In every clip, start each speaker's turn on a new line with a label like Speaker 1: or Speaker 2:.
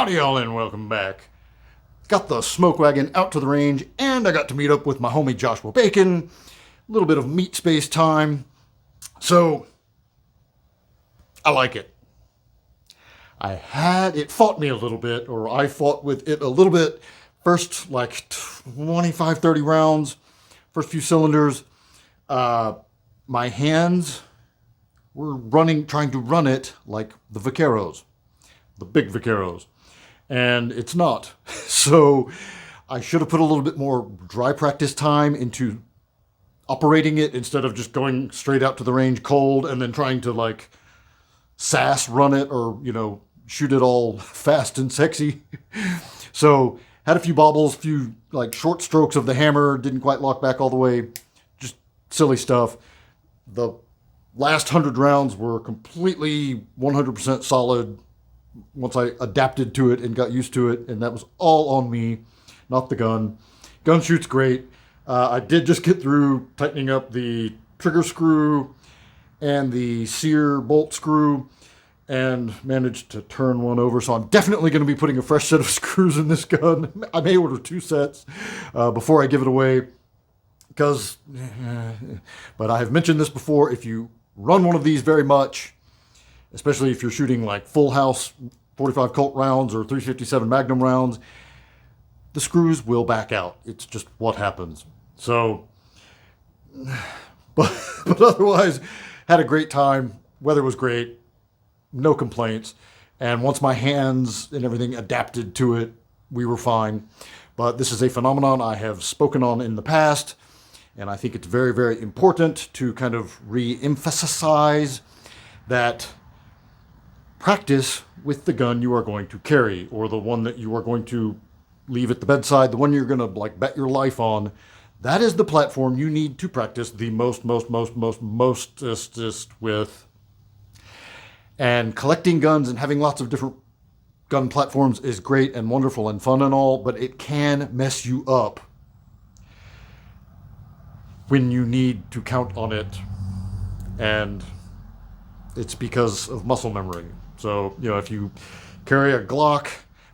Speaker 1: Howdy y'all and welcome back. Got the smoke wagon out to the range and I got to meet up with my homie Joshua Bacon. A little bit of meat space time. So, I like it. It fought me a little bit, or I fought with it a little bit. First like 25, 30 rounds, first few cylinders. My hands were trying to run it like the Vaqueros, the big Vaqueros. And it's not. So I should have put a little bit more dry practice time into operating it instead of just going straight out to the range cold and then trying to like sass run it or, shoot it all fast and sexy. So had a few bobbles, few like short strokes of the hammer, didn't quite lock back all the way, just silly stuff. The last 100 rounds were completely 100% solid once I adapted to it and got used to it, and that was all on me, not the gun. Gun shoots great. I did just get through tightening up the trigger screw and the sear bolt screw and managed to turn one over, so I'm definitely going to be putting a fresh set of screws in this gun. I may order 2 sets before I give it away, because, but I have mentioned this before, if you run one of these very much, especially if you're shooting like full house 45 Colt rounds or 357 Magnum rounds, the screws will back out. It's just what happens. So, but otherwise, had a great time. Weather was great. No complaints. And once my hands and everything adapted to it, we were fine. But this is a phenomenon I have spoken on in the past, and I think it's very, very important to kind of re-emphasize that practice with the gun you are going to carry, or the one that you are going to leave at the bedside, the one you're going to like bet your life on. That is the platform you need to practice the mostest with. And collecting guns and having lots of different gun platforms is great and wonderful and fun and all, but it can mess you up when you need to count on it. And it's because of muscle memory. So, if you carry a Glock,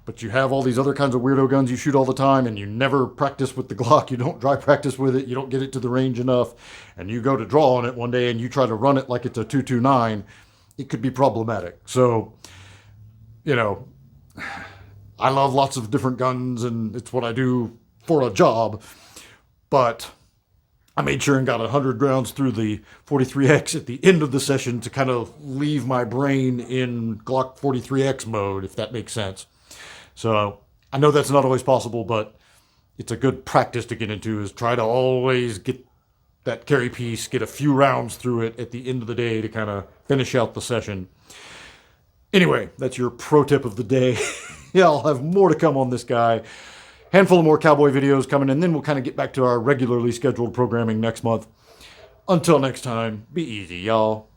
Speaker 1: but you have all these other kinds of weirdo guns you shoot all the time, and you never practice with the Glock, you don't dry practice with it, you don't get it to the range enough, and you go to draw on it one day and you try to run it like it's a 229, it could be problematic. So, I love lots of different guns, and it's what I do for a job, but I made sure and got 100 rounds through the 43X at the end of the session to kind of leave my brain in Glock 43X mode, if that makes sense. So I know that's not always possible, but it's a good practice to get into, is try to always get that carry piece, get a few rounds through it at the end of the day to kind of finish out the session. Anyway, that's your pro tip of the day. Yeah, I'll have more to come on this guy. Handful of more cowboy videos coming, and then we'll kind of get back to our regularly scheduled programming next month. Until next time, be easy, y'all.